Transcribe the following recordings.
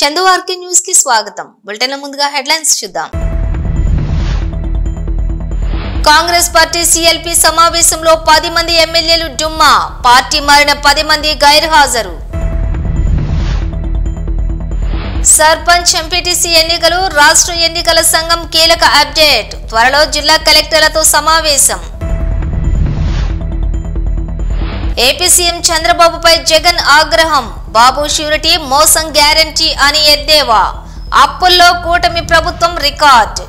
చందువార్కి news కి స్వాగతం. Bulletin ముందుగా హెడ్లైన్స్ చూద్దాం. కాంగ్రెస్ పార్టీ సిఎల్పి సమావేశంలో 10 మంది ఎమ్మెల్యేలు డుమ్మా, పార్టీ మారిన 10 మంది గైర్హాజరు. సర్పంచ్ ఎంపీటీసీ ఎన్నికలు, రాష్ట్ర ఎన్నికల సంఘం కీలక అప్డేట్, త్వరలో జిల్లా కలెక్టర్లతో సమావేశం. ఏపీ సీఎం చంద్రబాబుపై జగన్ ఆగ్రహం, బాబు ష్యూరిటీ మోసం గ్యారంటీ అని ఎద్దేవా, అప్పుల్లో కూటమి ప్రభుత్వం రికార్డ్.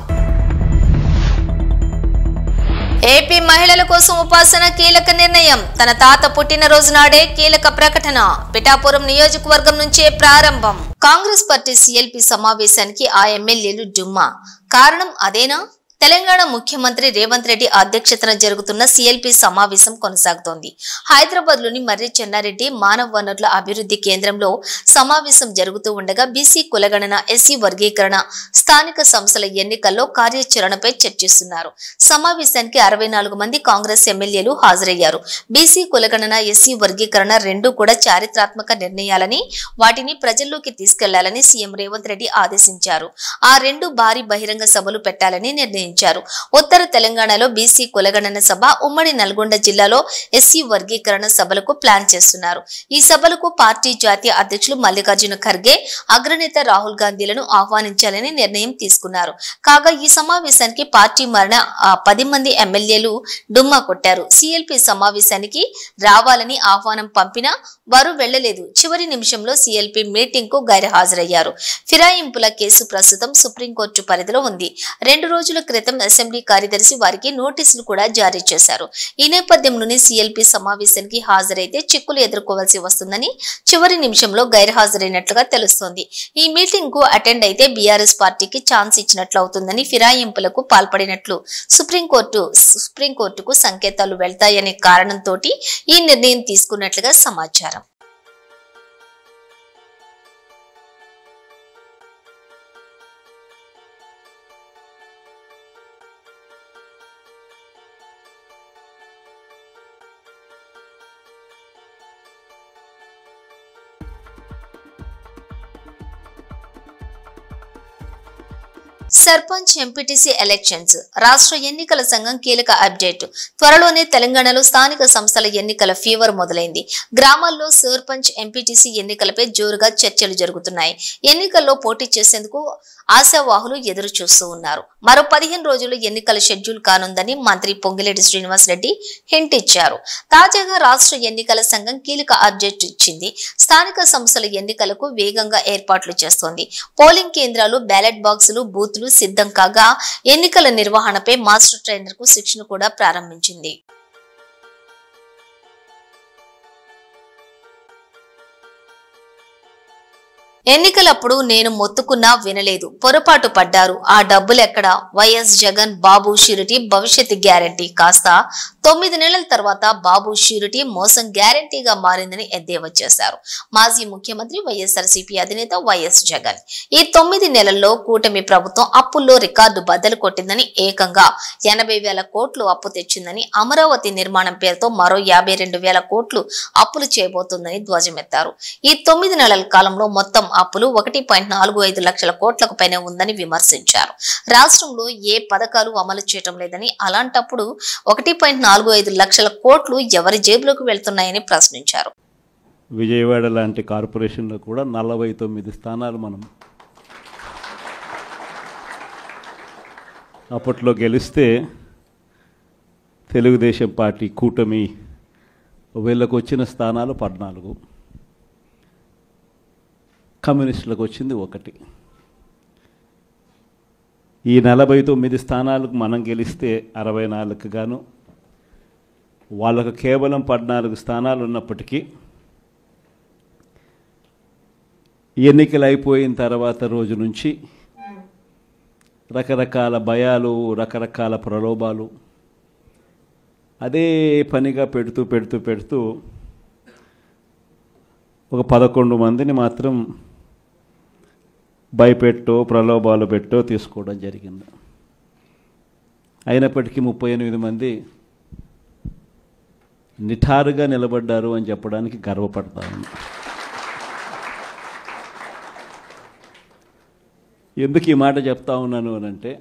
ఏపీ మహిళల కోసం ఉపాసన కీలక నిర్ణయం, తన తాత పుట్టినరోజు నాడే కీలక ప్రకటన, పిఠాపురం నియోజకవర్గం నుంచే ప్రారంభం. కాంగ్రెస్ పార్టీ సిఎల్పి సమావేశానికి ఆ ఎమ్మెల్యేలు డుమ్మా. కారణం అదేనా? తెలంగాణ ముఖ్యమంత్రి రేవంత్ రెడ్డి అధ్యక్షతన జరుగుతున్న సిఎల్పి సమావేశం కొనసాగుతోంది. హైదరాబాద్ లోని మర్రి చెన్నారెడ్డి మానవ వనరుల అభివృద్ధి కేంద్రంలో సమావేశం జరుగుతూ ఉండగా బీసీ కులగణన, ఎస్సీ వర్గీకరణ, స్థానిక సంస్థల ఎన్నికల్లో కార్యాచరణపై చర్చిస్తున్నారు. సమావేశానికి 64 మంది కాంగ్రెస్ ఎమ్మెల్యేలు హాజరయ్యారు. బీసీ కులగణన, ఎస్సీ వర్గీకరణ రెండూ కూడా చారిత్రాత్మక నిర్ణయాలని, వాటిని ప్రజల్లోకి తీసుకెళ్లాలని సీఎం రేవంత్ రెడ్డి ఆదేశించారు. ఆ రెండు భారీ బహిరంగ సభలు పెట్టాలని నిర్ణయించారు. ఉత్తర తెలంగాణలో బీసీ కులగణన సభ, ఉమ్మడి నల్గొండ జిల్లాలో ఎస్సీ వర్గీకరణ సభలకు ప్లాన్ చేస్తున్నారు. ఈ సభలకు పార్టీ జాతీయ అధ్యక్షులు మల్లికార్జున ఖర్గే, అగ్రనేత రాహుల్ గాంధీలను ఆహ్వానించాలని నిర్ణయం తీసుకున్నారు. కాగా ఈ సమావేశానికి పార్టీ మారిన 10 మంది ఎమ్మెల్యేలు డుమ్మా కొట్టారు. సిఎల్పి సమావేశానికి రావాలని ఆహ్వానం పంపినా వారు వెళ్లలేదు. చివరి నిమిషంలో సిఎల్పి మీటింగ్ కు గైర్హాజరయ్యారు. ఫిరాయింపుల కేసు ప్రస్తుతం సుప్రీంకోర్టు పరిధిలో ఉంది. 2 రోజుల క్రితం అసెంబ్లీ కార్యదర్శి వారికి నోటీసులు కూడా జారీ చేశారు. ఈ నేపథ్యంలోనే సిఎల్పి సమావేశానికి హాజరైతే చిక్కులు ఎదుర్కోవాల్సి వస్తుందని చివరి నిమిషంలో గైర్హాజరైనట్లుగా తెలుస్తోంది. ఈ మీటింగ్ కు అటెండ్ అయితే బీఆర్ఎస్ పార్టీకి ఛాన్స్ ఇచ్చినట్లు అవుతుందని, ఫిరాయింపులకు పాల్పడినట్లు సుప్రీంకోర్టుకు సంకేతాలు వెళ్తాయనే కారణంతో ఈ నిర్ణయం తీసుకున్నట్లుగా సమాచారం. సర్పంచ్ ఎంపీటీసీ ఎలక్షన్స్, రాష్ట్ర ఎన్నికల సంఘం కీలక అప్డేట్, త్వరలోనే తెలంగాణలో స్థానిక సంస్థల ఎన్నికల ఫీవర్ మొదలైంది. గ్రామాల్లో సర్పంచ్ ఎంపీటీసీ ఎన్నికలపై జోరుగా చర్చలు జరుగుతున్నాయి. ఎన్నికల్లో పోటీ చేసేందుకు ఆశావాహులు ఎదురు చూస్తూ ఉన్నారు. మరో 15 రోజులు ఎన్నికల షెడ్యూల్ కానుందని మంత్రి పొంగిలేటి శ్రీనివాస్ రెడ్డి హింట్ ఇచ్చారు. తాజాగా రాష్ట్ర ఎన్నికల సంఘం కీలక అప్డేట్ ఇచ్చింది. స్థానిక సంస్థల ఎన్నికలకు వేగంగా ఏర్పాట్లు చేస్తోంది. పోలింగ్ కేంద్రాలు, బ్యాలెట్ బాక్సులు, బూత్లు సిద్ధం కాగా ఎన్నికల నిర్వహణపై మాస్టర్ ట్రైనర్ కు శిక్షణ కూడా ప్రారంభించింది. ఎన్నికలప్పుడు నేను మొత్తుకున్నా వినలేదు, పొరపాటు పడ్డారు, ఆ డబ్బులెక్కడ? వైఎస్ జగన్ బాబు ష్యూరిటీ భవిష్యత్ గ్యారంటీ కాస్త 9 నెలల తర్వాత బాబు ష్యూరిటీ మోసం గ్యారంటీగా మారిందని ఎద్దేవా చేశారు మాజీ ముఖ్యమంత్రి వైఎస్ఆర్సీపీ అధినేత వైఎస్ జగన్. ఈ 9 నెలల్లో కూటమి ప్రభుత్వం అప్పుల్లో రికార్డు బద్దలు కొట్టిందని, ఏకంగా 80,000 కోట్లు అప్పు తెచ్చిందని, అమరావతి నిర్మాణం పేరుతో మరో 52,000 కోట్లు అప్పులు చేయబోతుందని ధ్వజమెత్తారు. ఈ 9 నెలల కాలంలో మొత్తం అప్పులు 1.45 లక్షల కోట్లకు పైన ఉందని విమర్శించారు. రాష్ట్రంలో ఏ పథకాలు అమలు చేయటం లేదని, అలాంటప్పుడు 1.45 లక్షల కోట్లు ఎవరి జేబులోకి వెళ్తున్నాయని ప్రశ్నించారు. విజయవాడ లాంటి కార్పొరేషన్లో కూడా 49 స్థానాలు మనం అప్పట్లో గెలిస్తే తెలుగుదేశం పార్టీ కూటమి వీళ్ళకు వచ్చిన స్థానాలు 14, కమ్యూనిస్టులకు వచ్చింది 1. ఈ 49 స్థానాలకు మనం గెలిస్తే 64 గాను, వాళ్ళకు కేవలం 14 స్థానాలు ఉన్నప్పటికీ ఎన్నికలు అయిపోయిన తర్వాత రోజు నుంచి రకరకాల భయాలు, రకరకాల ప్రలోభాలు అదే పనిగా పెడుతూ ఒక 11 మందిని మాత్రం భయపెట్టో ప్రలోభాలు పెట్టో తీసుకోవడం జరిగింది. అయినప్పటికీ 38 మంది నిఠారుగా నిలబడ్డారు అని చెప్పడానికి గర్వపడతాను. ఎందుకు ఈ మాట చెప్తా ఉన్నాను అని అంటే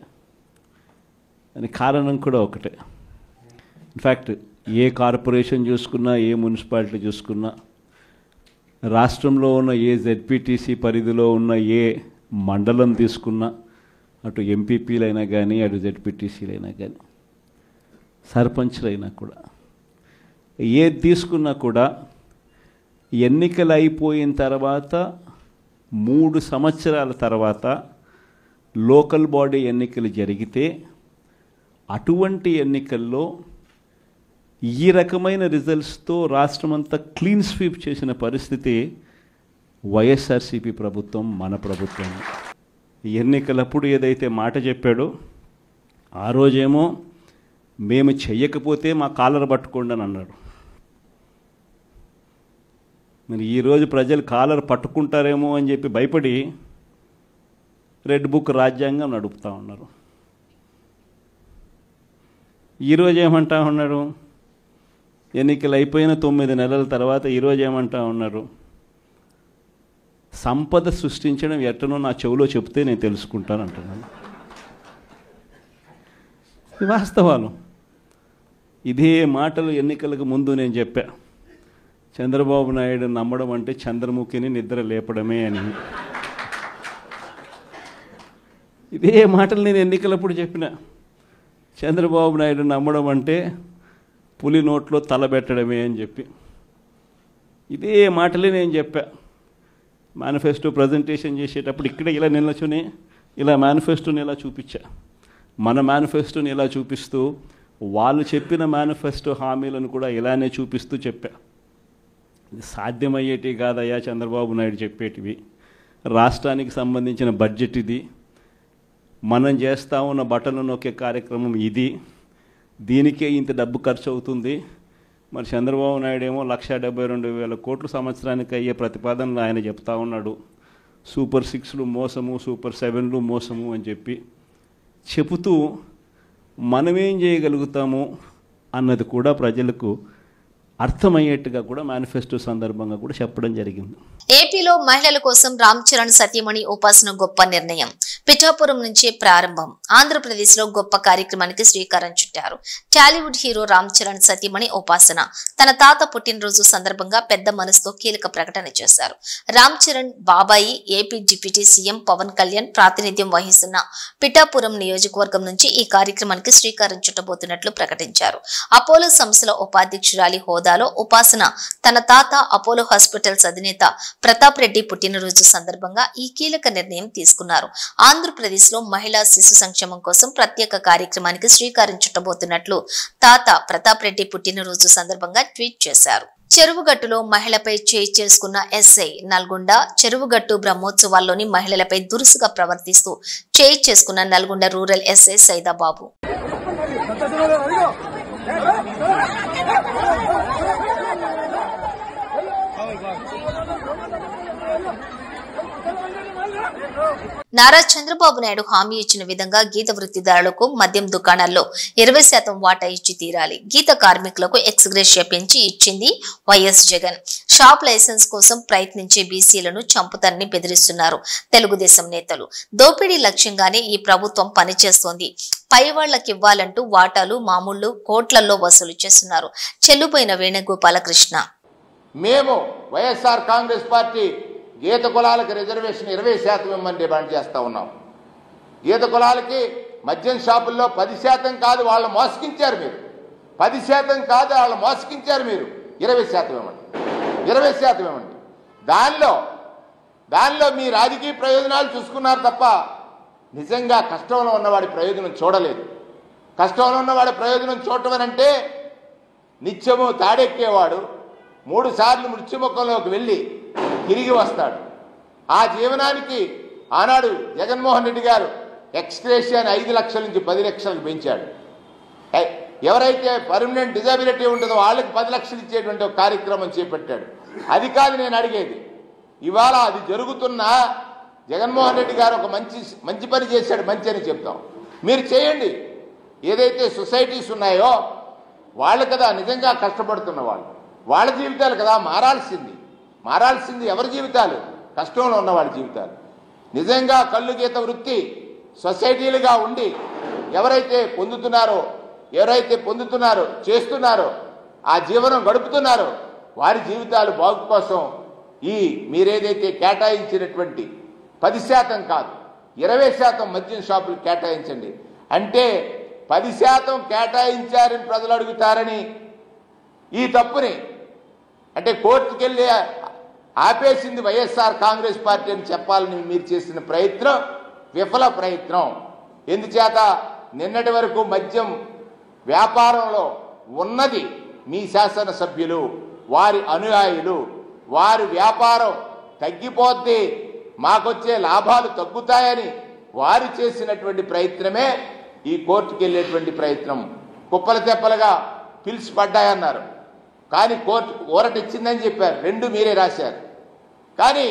దానికి కారణం కూడా ఒకటే. ఇన్ఫ్యాక్ట్ ఏ కార్పొరేషన్ చూసుకున్నా, ఏ మున్సిపాలిటీ చూసుకున్నా, రాష్ట్రంలో ఉన్న ఏ జెడ్పీటీసీ పరిధిలో ఉన్న ఏ మండలం తీసుకున్నా, అటు ఎంపీపీలైనా కానీ, అటు జెడ్పీటీసీలైనా కానీ, సర్పంచ్లైనా కూడా, ఏది తీసుకున్నా కూడా ఎన్నికలు అయిపోయిన తర్వాత 3 సంవత్సరాల తర్వాత లోకల్ బాడీ ఎన్నికలు జరిగితే అటువంటి ఎన్నికల్లో ఈ రకమైన రిజల్ట్స్తో రాష్ట్రమంతా క్లీన్ స్వీప్ చేసిన పరిస్థితి వైఎస్ఆర్సీపీ ప్రభుత్వం, మన ప్రభుత్వం. ఎన్నికలప్పుడు ఏదైతే మాట చెప్పాడో ఆ రోజేమో మేము చెయ్యకపోతే మా కాలర్ పట్టుకోండి అని అన్నాడు. మరి ఈరోజు ప్రజలు కాలర్ పట్టుకుంటారేమో అని చెప్పి భయపడి రెడ్ బుక్ రాజ్యాంగం నడుపుతూ ఉన్నారు. ఈరోజు ఏమంటా ఉన్నారు? ఎన్నికలు అయిపోయిన 9 నెలల తర్వాత ఈరోజు ఏమంటా ఉన్నారు? సంపద సృష్టించడం ఎట్టనో నా చెవిలో చెప్తే నేను తెలుసుకుంటాను అంటున్నాను. వాస్తవాలు. ఇదే మాటలు ఎన్నికలకు ముందు నేను చెప్పా. చంద్రబాబు నాయుడు నమ్మడం అంటే చంద్రముఖిని నిద్ర లేపడమే అని. ఇదే మాటలు నేను ఎన్నికలప్పుడు చెప్పిన. చంద్రబాబు నాయుడు నమ్మడం అంటే పులి నోట్లో తలబెట్టడమే అని చెప్పి ఇదే మాటలే నేను చెప్పా. మేనిఫెస్టో ప్రజెంటేషన్ చేసేటప్పుడు ఇక్కడ ఇలా నిలచుని ఇలా మేనిఫెస్టోని ఇలా చూపించా. మన మేనిఫెస్టోని ఇలా చూపిస్తూ వాళ్ళు చెప్పిన మేనిఫెస్టో హామీలను కూడా ఇలానే చూపిస్తూ చెప్పా. ఇది సాధ్యమయ్యేటి కాదయ్యా చంద్రబాబు నాయుడు చెప్పేటివి. రాష్ట్రానికి సంబంధించిన బడ్జెట్ ఇది, మనం చేస్తూ ఉన్న బట్టలు నొక్కే కార్యక్రమం ఇది, దీనికే ఇంత డబ్బు ఖర్చు అవుతుంది. మరి చంద్రబాబు నాయుడు ఏమో 1,72,000 కోట్లు సంవత్సరానికి అయ్యే ప్రతిపాదనలు ఆయన చెప్తా ఉన్నాడు. సూపర్ 6లు మోసము, సూపర్ 7లు మోసము అని చెప్పి చెబుతూ మనమేం చేయగలుగుతాము అన్నది కూడా ప్రజలకు అర్థమయ్యేట్టుగా కూడా మేనిఫెస్టో సందర్భంగా కూడా చెప్పడం జరిగింది. ఏపీలో మహిళల కోసం రామ్ చరణ్ సతీమణి ఉపాసన గొప్ప నిర్ణయం. పిఠాపురం నుంచే ప్రారంభం. ఆంధ్రప్రదేశ్ లో గొప్ప కార్యక్రమానికి శ్రీకారం చుట్టారు. టాలీవుడ్ హీరో రామ్ చరణ్ సతీమణి ఉపాసన తన తాత పుట్టినరోజు సందర్భంగా పెద్ద మనసుతో కీలక ప్రకటన చేశారు. రామ్ చరణ్ బాబాయి AP deputy CM Pawan Kalyan ప్రాతినిధ్యం వహిస్తున్న పిఠాపురం నియోజకవర్గం నుంచి ఈ కార్యక్రమానికి శ్రీకారం చుట్టబోతున్నట్లు ప్రకటించారు. అపోలో సంస్థల ఉపాధ్యక్షురాలి హోదాలో ఉపాసన తన తాత అపోలో హాస్పిటల్స్ అధినేత ప్రతాప్ రెడ్డి పుట్టినరోజు సందర్భంగా ఈ కీలక నిర్ణయం తీసుకున్నారు. ఆంధ్రప్రదేశ్ లో మహిళా శిశు సంక్షేమం కోసం ప్రత్యేక కార్యక్రమానికి శ్రీకారం చుట్టబోతున్నట్లు తాత ప్రతాప్ రెడ్డి పుట్టినరోజు సందర్భంగా ట్వీట్ చేశారు. చెరువుగట్టులో మహిళపై చేయి చేసుకున్న ఎస్ఐ. నల్గొండ చెరువుగట్టు బ్రహ్మోత్సవాల్లోని మహిళలపై దురుసుగా ప్రవర్తిస్తూ చేయి చేసుకున్న నల్గొండ రూరల్ ఎస్ఐ సైదాబాబు. నారా చంద్రబాబు నాయుడు హామీ ఇచ్చిన విధంగా గీత వృత్తిదారులకు మద్యం దుకాణాల్లో 20% వాటా ఇచ్చి తీరాలి. గీత కార్మికులకు ఎక్స్గ్రేషియా పెంచి ఇచ్చింది వైఎస్ జగన్. షాప్ లైసెన్స్ కోసం ప్రయత్నించే బీసీలను చంపుతారని బెదిరిస్తున్నారు తెలుగుదేశం నేతలు. దోపిడీ లక్ష్యంగానే ఈ ప్రభుత్వం పనిచేస్తోంది. పై వాళ్లకివ్వాలంటూ వాటాలు మామూళ్లు కోట్లలో వసూలు చేస్తున్నారు. చెల్లుపోయిన వేణుగోపాలకృష్ణ. మేము వైఎస్ఆర్ కాంగ్రెస్ పార్టీ గీత కులాలకు రిజర్వేషన్ 20% ఇవ్వమని డిమాండ్ చేస్తూ ఉన్నాం. గీత కులాలకి మద్యం షాపుల్లో 10% కాదు, వాళ్ళు మోసగించారు మీరు. 10% కాదు, వాళ్ళు మోసగించారు మీరు. 20% ఇవ్వండి, 20% ఇవ్వండి. దానిలో మీ రాజకీయ ప్రయోజనాలు చూసుకున్నారు తప్ప నిజంగా కష్టంలో ఉన్నవాడి ప్రయోజనం చూడలేదు. కష్టంలో ఉన్నవాడి ప్రయోజనం చూడటం అంటే నిత్యము తాడెక్కేవాడు 3 సార్లు మృత్యుముఖంలోకి వెళ్ళి తిరిగి వస్తాడు. ఆ జీవనానికి ఆనాడు జగన్మోహన్ రెడ్డి గారు ఎక్స్గ్రేషియాని 5 లక్షల నుంచి 10 లక్షలకు పెంచాడు. ఎవరైతే పర్మనెంట్ డిజబిలిటీ ఉంటుందో వాళ్ళకి 10 లక్షలు ఇచ్చేటువంటి ఒక కార్యక్రమం చేపట్టాడు. అది కాదు నేను అడిగేది. ఇవాళ అది జరుగుతున్నా జగన్మోహన్ రెడ్డి గారు ఒక మంచి పని చేశాడు, మంచి అని చెప్తాం. మీరు చేయండి. ఏదైతే సొసైటీస్ ఉన్నాయో వాళ్ళు కదా నిజంగా కష్టపడుతున్న వాళ్ళ జీవితాలు కదా మారాల్సింది ఎవరి జీవితాలు? కష్టంలో ఉన్న వాళ్ళ జీవితాలు. నిజంగా కళ్ళు గీత వృత్తి సొసైటీలుగా ఉండి ఎవరైతే పొందుతున్నారో చేస్తున్నారో ఆ జీవనం గడుపుతున్నారో వారి జీవితాలు బాగు కోసం మీరేదైతే కేటాయించినటువంటి 10% కాదు 20% మద్యం షాపులు కేటాయించండి. అంటే 10% కేటాయించారని ప్రజలు అడుగుతారని ఈ తప్పుని అంటే కోర్టుకు వెళ్ళి ఆపేసింది వైఎస్ఆర్ కాంగ్రెస్ పార్టీ అని చెప్పాలని మీరు చేసిన ప్రయత్నం విఫల ప్రయత్నం. ఎందుచేత నిన్నటి వరకు మద్యం వ్యాపారంలో ఉన్నది మీ శాసనసభ్యులు, వారి అనుయాయులు. వారి వ్యాపారం తగ్గిపోద్ది, మాకొచ్చే లాభాలు తగ్గుతాయని వారు చేసినటువంటి ప్రయత్నమే ఈ కోర్టుకు వెళ్ళేటువంటి ప్రయత్నం. కుప్పల తెప్పలుగా పిలిచి పడ్డాయన్నారు, కానీ కోర్టు ఊరటిచ్చిందని చెప్పారు. 2 మీరే రాశారు. కానీ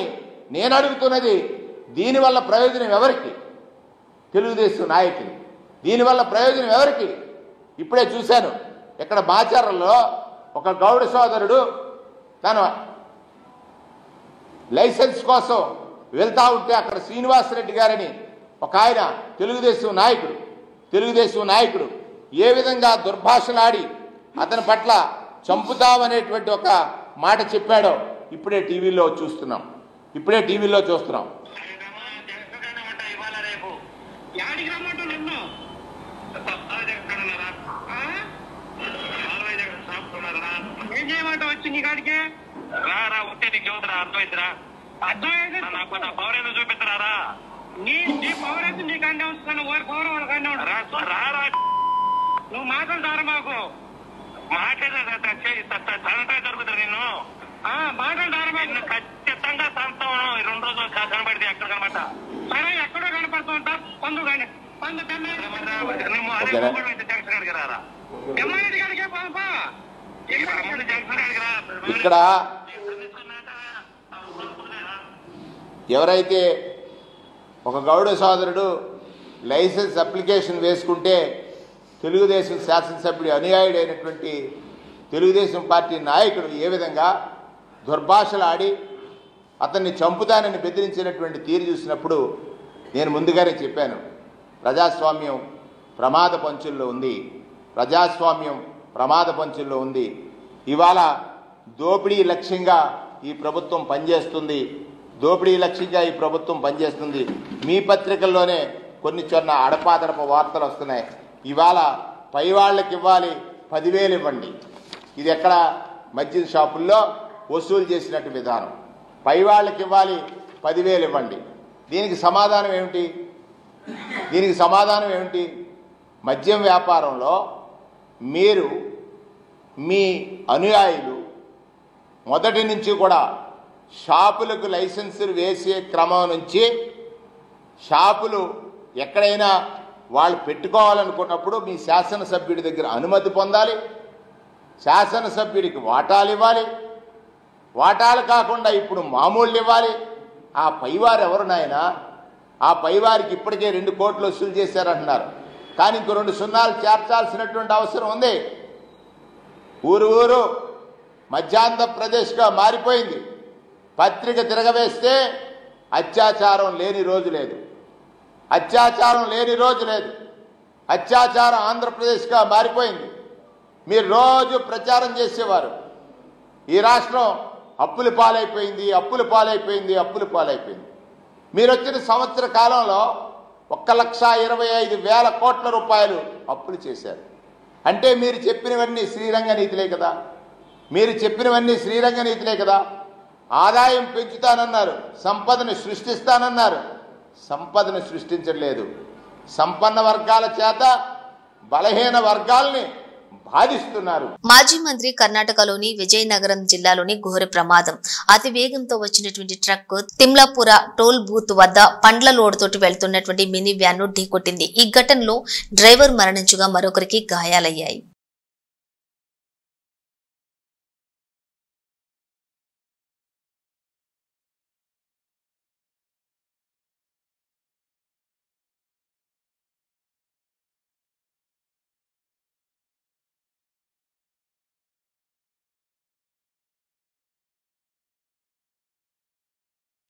నేను అడుగుతున్నది, దీనివల్ల ప్రయోజనం ఎవరికి? తెలుగుదేశం నాయకులు. దీనివల్ల ప్రయోజనం ఎవరికి? ఇప్పుడే చూశాను, ఇక్కడ మాచర్లలో ఒక గౌడ సోదరుడు తన లైసెన్స్ కోసం వెళ్తా ఉంటే అక్కడ శ్రీనివాసరెడ్డి గారని ఒక ఆయన తెలుగుదేశం నాయకుడు ఏ విధంగా దుర్భాషలాడి అతని పట్ల చంపుతామనేటువంటి ఒక మాట చెప్పాడో ఇప్పుడే టీవీలో చూస్తున్నాం. వచ్చి నీ కాడికి రా ఉంటే నీకు చదువుతురా అర్థమైందిరా నాకు నా పవర్ ఏదో చూపిస్తారా నీ పవర్ అయితే నీకు అన్నీ వస్తున్నాను వారి పవర్ వాళ్ళకి అన్నీ రా నువ్వు మాట్లాడతారా మాకు మాట్లాడే దొరుకుతుంది నిన్ను మాట్లాడతారా మాకు ఖచ్చితంగా సంతం 2 రోజులు కనబడితే ఎక్కడ కనబడతా సరే ఎక్కడో కనపడుతూ ఉంటా పండు కానీ జంక్షన్ కాడికి రారా ఎమ్మెల్యే కాడికే పాపా ఇక్కడ ఎవరైతే ఒక గౌడ సోదరుడు లైసెన్స్ అప్లికేషన్ వేసుకుంటే తెలుగుదేశం శాసనసభ్యుడి అనుయాయుడైనటువంటి తెలుగుదేశం పార్టీ నాయకుడు ఏ విధంగా దుర్భాషలాడి అతన్ని చంపుతానని బెదిరించినటువంటి తీరు చూసినప్పుడు నేను ముందుగానే చెప్పాను, ప్రజాస్వామ్యం ప్రమాద పంచుల్లో ఉంది. ఇవాళ దోపిడీ లక్ష్యంగా ఈ ప్రభుత్వం పనిచేస్తుంది. మీ పత్రికల్లోనే కొన్ని అడపాదడప వార్తలు వస్తున్నాయి. ఇవాళ పై వాళ్ళకి ఇవ్వాలి 10,000 ఇవ్వండి. ఇది ఎక్కడ మద్యం షాపుల్లో వసూలు చేసినట్టు విధానం. పై వాళ్ళకి ఇవ్వాలి 10,000 ఇవ్వండి. దీనికి సమాధానం ఏమిటి? మద్యం వ్యాపారంలో మీరు మీ అనుయాయులు మొదటి నుంచి కూడా షాపులకు లైసెన్సులు వేసే క్రమం నుంచి షాపులు ఎక్కడైనా వాళ్ళు పెట్టుకోవాలనుకున్నప్పుడు మీ శాసనసభ్యుడి దగ్గర అనుమతి పొందాలి, శాసనసభ్యుడికి వాటాలు ఇవ్వాలి, వాటాలు కాకుండా ఇప్పుడు మామూళ్ళు ఇవ్వాలి. ఆ పైవారు ఎవరు నాయనా? ఆ పైవారికి ఇప్పటికే 2 కోట్లు వసూలు చేశారంటున్నారు, కానీ ఇంకో 2 సున్నాలు చేర్చాల్సినటువంటి అవసరం ఉంది. ఊరు మధ్యాంధ్రప్రదేశ్గా మారిపోయింది. పత్రిక తిరగవేస్తే అత్యాచారం లేని రోజు లేదు. అత్యాచారం ఆంధ్రప్రదేశ్గా మారిపోయింది. మీరు రోజు ప్రచారం చేసేవారు, ఈ రాష్ట్రం అప్పుల పాలైపోయింది. మీరు వచ్చిన సంవత్సర కాలంలో 1,25,000 కోట్ల రూపాయలు అప్పులు చేశారు. అంటే మీరు చెప్పినవన్నీ శ్రీరంగ నీతిలే కదా. ఆదాయం పెంచుతానన్నారు, సంపదను సృష్టించలేదు. సంపన్న వర్గాల చేత బలహీన వర్గాల్ని బాధిస్తున్నారు. మాజీ మంత్రి కర్ణాటకలోని విజయనగరం జిల్లాలోని ఘోర ప్రమాదం. అతి వేగంతో వచ్చినటువంటి ట్రక్ తిమ్లాపుర టోల్ బూత్ వద్ద పండ్ల లోడుతోటి వెళ్తున్నటువంటి మినీ వ్యాన్ ను ఢీకొట్టింది. ఈ ఘటనలో డ్రైవర్ మరణించగా మరొకరికి గాయాలయ్యాయి.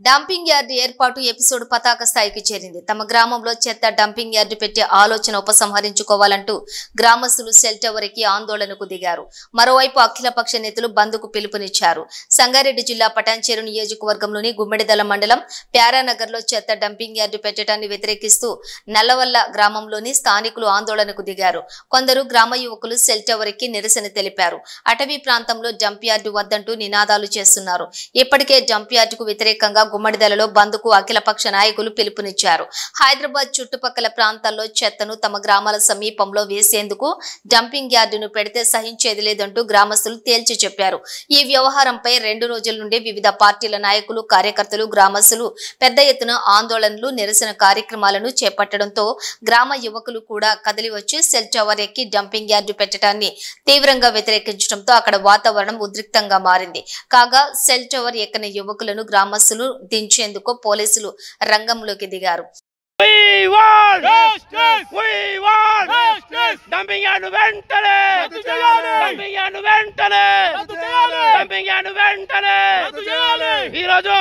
డంపింగ్ యార్డు ఏర్పాటు ఎపిసోడ్ పతాక స్థాయికి చేరింది. తమ గ్రామంలో చెత్త డంపింగ్ యార్డు పెట్టే ఆలోచన ఉపసంహరించుకోవాలంటూ గ్రామస్తులు సెల్ టవర్ ఎక్కి ఆందోళనకు దిగారు. మరోవైపు అఖిలపక్ష నేతలు బంద్కు పిలుపునిచ్చారు. సంగారెడ్డి జిల్లా పటాన్చేరు నియోజకవర్గంలోని గుమ్మిడిదల మండలం ప్యారానగర్లో చెత్త డంపింగ్ యార్డు పెట్టడాన్ని వ్యతిరేకిస్తూ నల్లవల్ల గ్రామంలోని స్థానికులు ఆందోళనకు దిగారు. కొందరు గ్రామ యువకులు సెల్ టవర్ ఎక్కి నిరసన తెలిపారు. అటవీ ప్రాంతంలో డంప్ యార్డు వద్దంటూ నినాదాలు చేస్తున్నారు. ఇప్పటికే డంప్ యార్డుకు వ్యతిరేకంగా గుమ్మడిదలలో బంద్కు అఖిలపక్ష నాయకులు పిలుపునిచ్చారు. హైదరాబాద్ చుట్టుపక్కల ప్రాంతాల్లో చెత్తను తమ గ్రామాల సమీపంలో వేసేందుకు డంపింగ్ యార్డును పెడితే సహించేది లేదంటూ గ్రామస్తులు తేల్చి చెప్పారు. ఈ వ్యవహారంపై 2 రోజుల నుండి వివిధ పార్టీల నాయకులు, కార్యకర్తలు, గ్రామస్తులు పెద్ద ఎత్తున ఆందోళనలు, నిరసన కార్యక్రమాలను చేపట్టడంతో గ్రామ యువకులు కూడా కదిలి వచ్చి సెల్ టవర్ ఎక్కి డంపింగ్ యార్డు పెట్టడాన్ని తీవ్రంగా వ్యతిరేకించడంతో అక్కడ వాతావరణం ఉద్రిక్తంగా మారింది. కాగా సెల్ టవర్ ఎక్కని యువకులను గ్రామస్తులు దించేందుకు పోలీసులు రంగంలోకి దిగారు. ఈరోజు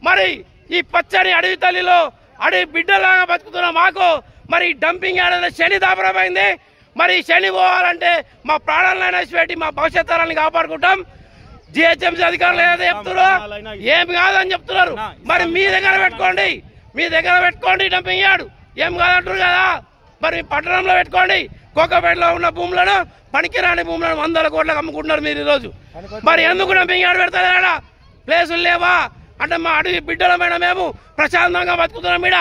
మరి ఈ పచ్చని అడవి తల్లిలో అడవి బిడ్డలాగా బతుకుతున్న మాకు మరి డంపింగ్ యార్డ్ అనే శని దాపరమైంది. మరి శని పోవాలంటే మా ప్రాణాలను పెట్టి మా భవిష్యత్ తరాలను కాపాడుకుంటాం. జిహెచ్ఎంసీ అధికారులు ఏదైతే చెప్తున్నారు ఏం కాదని చెప్తున్నారు. మరి మీ దగ్గర పెట్టుకోండి డంపింగ్ యార్డ్ ఏం కాదంటారు కదా. మరి పట్టణంలో పెట్టుకోండి. కోకపేటలో ఉన్న భూములను, పనికిరాని భూములను 100 కోట్లకు అమ్ముకుంటున్నారు మీరు ఈరోజు. మరి ఎందుకు డంపింగ్ యార్డ్ పెడతారా? ప్లేసులు లేవా అంటే మా అడవి బిడ్డలమైన మేము ప్రశాంతంగా బతుకుతున్నాం. మీద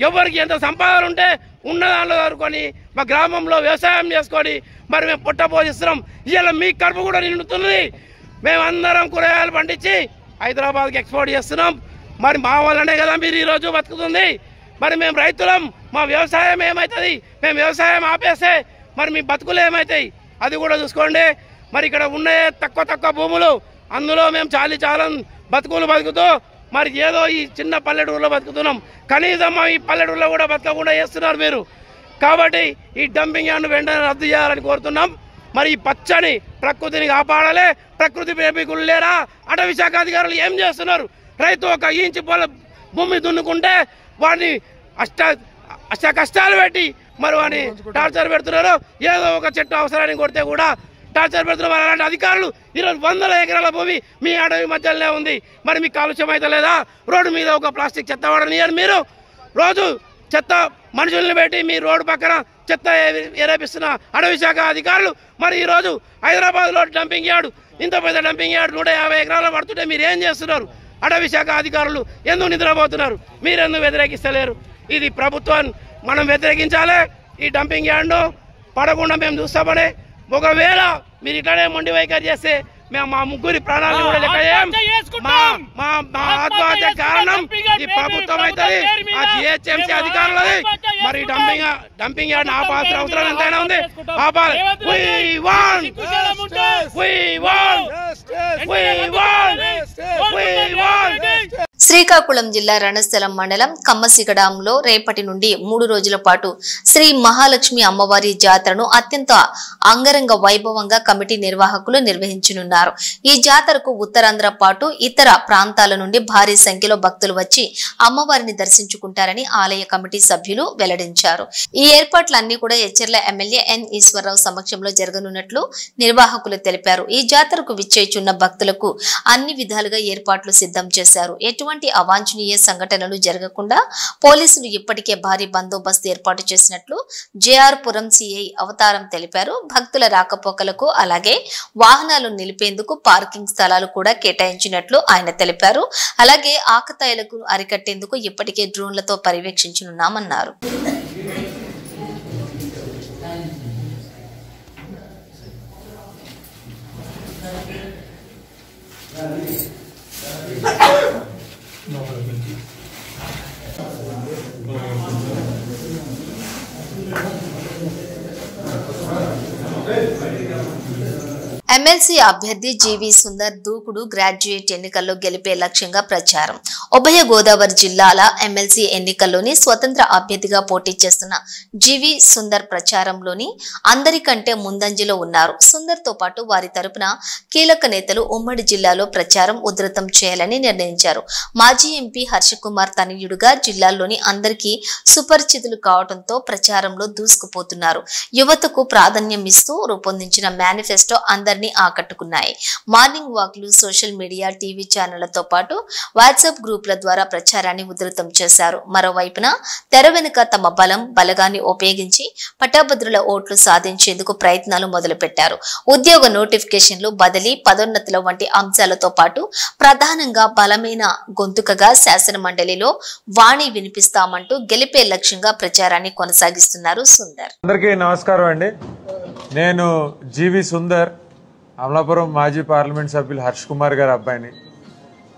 ఎవరికి ఎంత సంపాదన ఉంటే ఉన్న దానిలో దొరుకొని మా గ్రామంలో వ్యవసాయం చేసుకొని మరి మేము పొట్ట పోషిస్తున్నాం. ఇవాళ మీ కడుపు కూడా నిండుతున్నది. మేమందరం కూరగాయలు పండించి హైదరాబాద్కి ఎక్స్పోర్ట్ చేస్తున్నాం. మరి మా వల్లనే కదా మీరు ఈరోజు బతుకుతుంది. మరి మేము రైతులం, మా వ్యవసాయం ఏమవుతుంది? మేము వ్యవసాయం ఆపేస్తే మరి మీ బతుకులు ఏమవుతాయి? అది కూడా చూసుకోండి. మరి ఇక్కడ ఉన్న తక్కువ భూములు, అందులో మేము చాలా బతుకుతూ మరి ఏదో ఈ చిన్న పల్లెటూరులో బతుకుతున్నాం. కనీసం ఈ పల్లెటూరులో కూడా బతకకుండా చేస్తున్నారు మీరు. కాబట్టి ఈ డంపింగ్ యార్డ్ను వెంటనే రద్దు చేయాలని కోరుతున్నాం. మరి ఈ పచ్చని ప్రకృతిని కాపాడాలి. ప్రకృతి ప్రేమికులు లేరా? అటవీ శాఖ అధికారులు ఏం చేస్తున్నారు? రైతు 1 ఇంచు భూమి దున్నుకుంటే వాడిని అష్ట కష్టాలు పెట్టి మరి వాడిని టార్చర్ పెడుతున్నారు. ఏదో ఒక చెట్టు అవసరాన్ని కొడితే కూడా టార్చర్ పెడుతున్నారు. అలాంటి అధికారులు ఈరోజు 100 ఎకరాల భూమి మీ అడవి మధ్యలోనే ఉంది. మరి మీకు కాలుష్యం అయితే లేదా? రోడ్డు మీద ఒక ప్లాస్టిక్ చెత్త వాడనియరు మీరు. రోజు చెత్త మనుషుల్ని పెట్టి మీ రోడ్డు పక్కన చెత్త ఎరేపిస్తున్న అడవి శాఖ అధికారులు మరి ఈరోజు హైదరాబాద్లో డంపింగ్ యార్డు, ఇంత పెద్ద డంపింగ్ యార్డు 150 ఎకరాలు పడుతుంటే మీరు ఏం చేస్తున్నారు? అడవి శాఖ అధికారులు ఎందుకు నిద్రపోతున్నారు? మీరెందుకు వ్యతిరేకిస్తలేరు? ఇది ప్రభుత్వం మనం వ్యతిరేకించాలి. ఈ డంపింగ్ యార్డును పడకుండా మేము చూస్తామని. ఒకవేళ మీరు ఇట్లానే మొండి వైఖరి చేస్తే మేము మా ముగ్గురి ప్రాణాలను కూడా లెక్క చేయం. మా ఆత్మహత్య కారణం ఈ ప్రభుత్వం అవుతుంది, ఆ జిహెచ్ఎంసీ అధికారులది. మరి డంపింగ్ యార్డ్ ఆపాల్సిన అవసరం ఎంతైనా ఉంది. ఆపాలి. శ్రీకాకుళం జిల్లా రణస్థలం మండలం కమ్మసిగడంలో రేపటి నుండి 3 రోజుల పాటు శ్రీ మహాలక్ష్మి అమ్మవారి జాతరను అత్యంత అంగరంగ వైభవంగా కమిటీ నిర్వాహకులు నిర్వహించనున్నారు. ఈ జాతరకు ఉత్తరాంధ్ర పాటు ఇతర ప్రాంతాల నుండి భారీ సంఖ్యలో భక్తులు వచ్చి అమ్మవారిని దర్శించుకుంటారని ఆలయ కమిటీ సభ్యులు వెల్లడించారు. ఈ ఏర్పాట్లన్నీ కూడా ఎచ్చెర్ల ఎమ్మెల్యే ఎన్ ఈశ్వరరావు సమక్షంలో జరగనున్నట్లు నిర్వాహకులు తెలిపారు. ఈ జాతరకు విచ్చేయుచున్న భక్తులకు అన్ని విధాలుగా ఏర్పాట్లు సిద్ధం చేశారు. ఎటువంటి అవాంఛనీయ సంఘటనలు జరగకుండా పోలీసులు ఇప్పటికే భారీ బందోబస్తు ఏర్పాటు చేసినట్లు జేఆర్ పురం సిఐ అవతారం తెలిపారు. భక్తుల రాకపోకలకు అలాగే వాహనాలు నిలిపేందుకు పార్కింగ్ స్థలాలు కూడా కేటాయించినట్లు ఆయన తెలిపారు. అలాగే ఆకతాయిలకు అరికట్టేందుకు ఇప్పటికే డ్రోన్లతో పర్యవేక్షించనున్నామన్నారు. ఎమ్మెల్సీ అభ్యర్థి జీవి సుందర్ దూకుడు గ్రాడ్యుయేట్ ఎన్నికల్లో గెలిపే లక్ష్యంగా ప్రచారం. ఉభయ గోదావరి జిల్లాల ఎమ్మెల్సీ ఎన్నికల్లోని స్వతంత్ర అభ్యర్థిగా పోటీ చేస్తున్న జీవి సుందర్ ప్రచారంలోని అందరికంటే ముందంజలో ఉన్నారు. సుందర్ తో పాటు వారి తరపున కీలక నేతలు ఉమ్మడి జిల్లాలో ప్రచారం ఉధృతం చేయాలని నిర్ణయించారు. మాజీ ఎంపీ హర్షకుమార్ తనయుడుగా జిల్లాల్లోని అందరికీ సుపరిచితులు కావడంతో ప్రచారంలో దూసుకుపోతున్నారు. యువతకు ప్రాధాన్యం ఇస్తూ రూపొందించిన మేనిఫెస్టో అందరినీ ఆకట్టుకున్నాయి. మార్నింగ్ వాక్లు, సోషల్ మీడియా, టీవీ ఛానళ్లతో పాటు వాట్సాప్ గ్రూపుల ద్వారా ప్రచారాన్ని ఉధృతం చేశారు. మరోవైపున తెర వెనుక తమ బలగాన్ని ఉపయోగించి పట్టాభద్రుల ఓట్లు సాధించేందుకు ప్రయత్నాలు మొదలుపెట్టారు. ఉద్యోగ నోటిఫికేషన్లు, బదిలీ, పదోన్నతుల వంటి అంశాలతో పాటు ప్రధానంగా బలమైన గొంతుకగా శాసన మండలిలో వాణి వినిపిస్తామంటూ గెలిపే లక్ష్యంగా ప్రచారాన్ని కొనసాగిస్తున్నారు సుందర్. అందరికీ నమస్కారం అండి. నేను జీవి సుందర్, అమలాపురం మాజీ పార్లమెంట్ సభ్యులు హర్ష్ కుమార్ గారి అబ్బాయిని.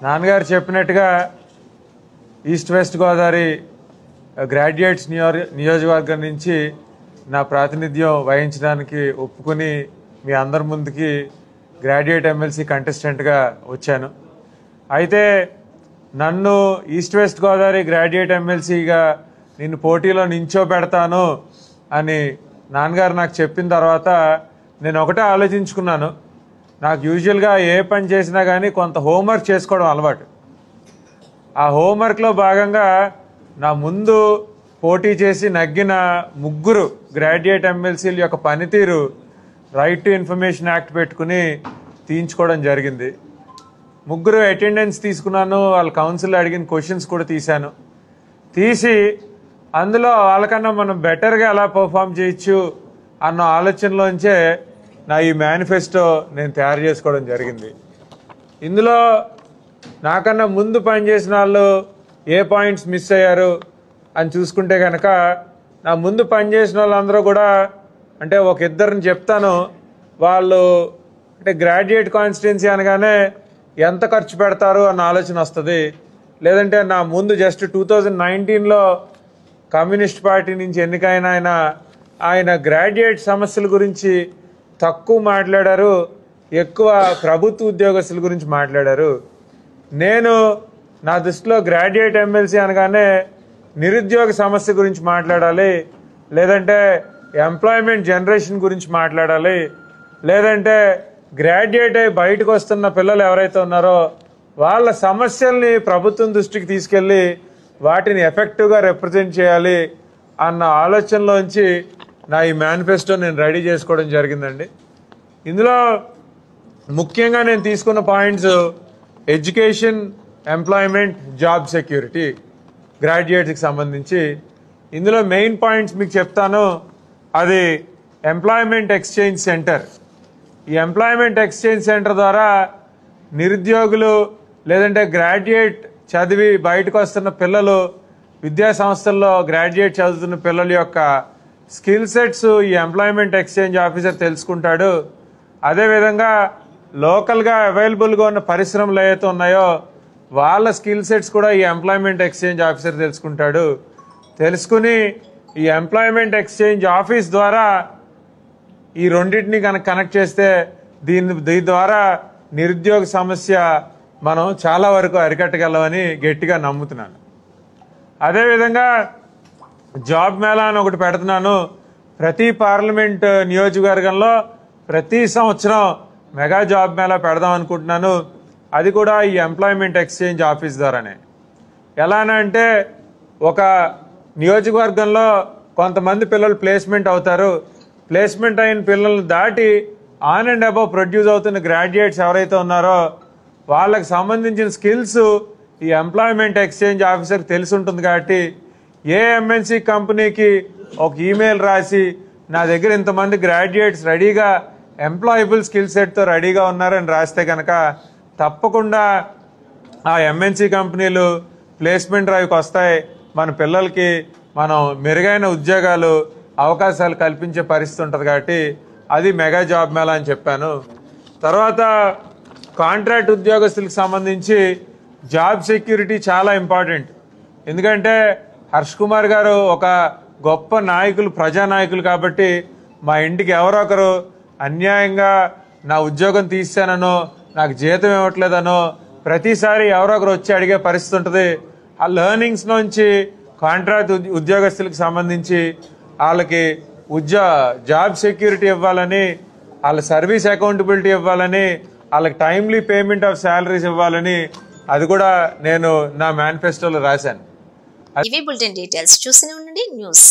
నాన్నగారు చెప్పినట్టుగా ఈస్ట్ వెస్ట్ గోదావరి గ్రాడ్యుయేట్స్ నియోజకవర్గం నుంచి నా ప్రాతినిధ్యం వహించడానికి ఒప్పుకుని మీ అందరి ముందుకి గ్రాడ్యుయేట్ ఎమ్మెల్సీ కంటెస్టెంట్గా వచ్చాను. అయితే నన్ను ఈస్ట్ వెస్ట్ గోదావరి గ్రాడ్యుయేట్ ఎమ్మెల్సీగా నిన్ను పోటీలో నించోబెడతాను అని నాన్నగారు నాకు చెప్పిన తర్వాత నేను ఒకటే ఆలోచించుకున్నాను. నాకు యూజువల్గా ఏ పని చేసినా కానీ కొంత హోంవర్క్ చేసుకోవడం అలవాటు. ఆ హోంవర్క్లో భాగంగా నా ముందు పోటీ చేసి నగ్గిన ముగ్గురు గ్రాడ్యుయేట్ ఎమ్మెల్సీల యొక్క పనితీరు రైట్ టు ఇన్ఫర్మేషన్ యాక్ట్ పెట్టుకుని తీయించుకోవడం జరిగింది. ముగ్గురు అటెండెన్స్ తీసుకున్నాను. వాళ్ళ కౌన్సిల్ అడిగిన క్వశ్చన్స్ కూడా తీసి అందులో వాళ్ళకన్నా మనం బెటర్గా ఎలా పర్ఫామ్ చేయొచ్చు అన్న ఆలోచనలోంచే నా ఈ మేనిఫెస్టో నేను తయారు చేసుకోవడం జరిగింది. ఇందులో నాకన్నా ముందు పనిచేసిన వాళ్ళు ఏ పాయింట్స్ మిస్ అయ్యారు అని చూసుకుంటే కనుక నా ముందు పనిచేసిన వాళ్ళందరూ కూడా, అంటే ఒక ఇద్దరిని చెప్తాను. వాళ్ళు అంటే గ్రాడ్యుయేట్ కాన్స్టిట్యున్సీ అనగానే ఎంత ఖర్చు పెడతారు అన్న ఆలోచన వస్తుంది. లేదంటే నా ముందు జస్ట్ 2019లో కమ్యూనిస్ట్ పార్టీ నుంచి ఎన్నికైన ఆయన గ్రాడ్యుయేట్ సమస్యల గురించి తక్కువ మాట్లాడారు, ఎక్కువ ప్రభుత్వ ఉద్యోగస్తుల గురించి మాట్లాడారు. నేను నా దృష్టిలో గ్రాడ్యుయేట్ ఎమ్మెల్సీ అనగానే నిరుద్యోగ సమస్య గురించి మాట్లాడాలి, లేదంటే ఎంప్లాయ్మెంట్ జనరేషన్ గురించి మాట్లాడాలి, లేదంటే గ్రాడ్యుయేట్ అయి బయటకు వస్తున్న పిల్లలు ఎవరైతే ఉన్నారో వాళ్ళ సమస్యల్ని ప్రభుత్వం దృష్టికి తీసుకెళ్ళి వాటిని ఎఫెక్టివ్గా రిప్రజెంట్ చేయాలి అన్న ఆలోచనలోంచి నా ఈ మేనిఫెస్టో నేను రెడీ చేసుకోవడం జరిగిందండి. ఇందులో ముఖ్యంగా నేను తీసుకున్న points education, employment, job security, గ్రాడ్యుయేట్స్కి సంబంధించి. ఇందులో మెయిన్ పాయింట్స్ మీకు చెప్తాను. అది ఎంప్లాయ్మెంట్ ఎక్స్చేంజ్ సెంటర్. ఈ ఎంప్లాయ్మెంట్ ఎక్స్చేంజ్ సెంటర్ ద్వారా నిరుద్యోగులు లేదంటే గ్రాడ్యుయేట్ చదివి బయటకు వస్తున్న పిల్లలు, విద్యా సంస్థల్లో గ్రాడ్యుయేట్ చదువుతున్న పిల్లల యొక్క స్కిల్ సెట్స్ ఈ ఎంప్లాయ్మెంట్ ఎక్స్చేంజ్ ఆఫీసర్ తెలుసుకుంటాడు. అదేవిధంగా లోకల్గా అవైలబుల్గా ఉన్న పరిశ్రమలు ఏవైతే ఉన్నాయో వాళ్ళ స్కిల్ సెట్స్ కూడా ఈ ఎంప్లాయ్మెంట్ ఎక్స్చేంజ్ ఆఫీసర్ తెలుసుకుని ఈ ఎంప్లాయ్మెంట్ ఎక్స్చేంజ్ ఆఫీస్ ద్వారా ఈ రెండింటిని కనెక్ట్ చేస్తే దీని ద్వారా నిరుద్యోగ సమస్య మనం చాలా వరకు అరికట్టగలమని గట్టిగా నమ్ముతున్నాను. అదేవిధంగా జాబ్ మేళా అని ఒకటి పెడుతున్నాను. ప్రతి పార్లమెంట్ నియోజకవర్గంలో ప్రతి సంవత్సరం మెగా జాబ్ మేళా పెడదాం అనుకుంటున్నాను. అది కూడా ఈ ఎంప్లాయ్మెంట్ ఎక్స్చేంజ్ ఆఫీస్ ద్వారానే. ఎలానంటే ఒక నియోజకవర్గంలో కొంతమంది పిల్లలు ప్లేస్మెంట్ అవుతారు. ప్లేస్మెంట్ అయిన పిల్లలను దాటి ఆన్ అండ్ అబవ్ ప్రొడ్యూస్ అవుతున్న గ్రాడ్యుయేట్స్ ఎవరైతే ఉన్నారో వాళ్ళకి సంబంధించిన స్కిల్స్ ఈ ఎంప్లాయ్మెంట్ ఎక్స్చేంజ్ ఆఫీసర్కి తెలిసి ఉంటుంది. కాబట్టి ఏ ఎంఎన్సీ కంపెనీకి ఒక ఈమెయిల్ రాసి నా దగ్గర ఇంతమంది గ్రాడ్యుయేట్స్ రెడీగా ఎంప్లాయబుల్ స్కిల్ సెట్తో రెడీగా ఉన్నారని రాస్తే కనుక తప్పకుండా ఆ ఎంఎన్సీ కంపెనీలు ప్లేస్మెంట్ డ్రైవ్కి వస్తాయి. మన పిల్లలకి మనం మెరుగైన ఉద్యోగాలు, అవకాశాలు కల్పించే పరిస్థితి ఉంటుంది. కాబట్టి అది మెగా జాబ్ మేళా అని చెప్పాను. తర్వాత కాంట్రాక్ట్ ఉద్యోగస్తులకు సంబంధించి జాబ్ సెక్యూరిటీ చాలా ఇంపార్టెంట్. ఎందుకంటే హర్ష్ కుమార్ గారు ఒక గొప్ప నాయకులు, ప్రజానాయకులు. కాబట్టి మా ఇంటికి ఎవరో ఒకరు అన్యాయంగా నా ఉద్యోగం తీసానో నాకు జీతం ఇవ్వట్లేదనో ప్రతిసారి ఎవరో ఒకరు వచ్చి అడిగే పరిస్థితి ఉంటుంది. ఆ లెర్నింగ్స్ నుంచి కాంట్రాక్ట్ ఉద్యోగస్తులకు సంబంధించి వాళ్ళకి జాబ్ సెక్యూరిటీ ఇవ్వాలని, వాళ్ళ సర్వీస్ అకౌంటబిలిటీ ఇవ్వాలని, వాళ్ళకి టైమ్లీ పేమెంట్ ఆఫ్ శాలరీస్ ఇవ్వాలని అది కూడా నేను నా మేనిఫెస్టోలో రాశాను. ఇవి బులెటిన్ డీటెయిల్స్. చూస్తూనే ఉండండి న్యూస్.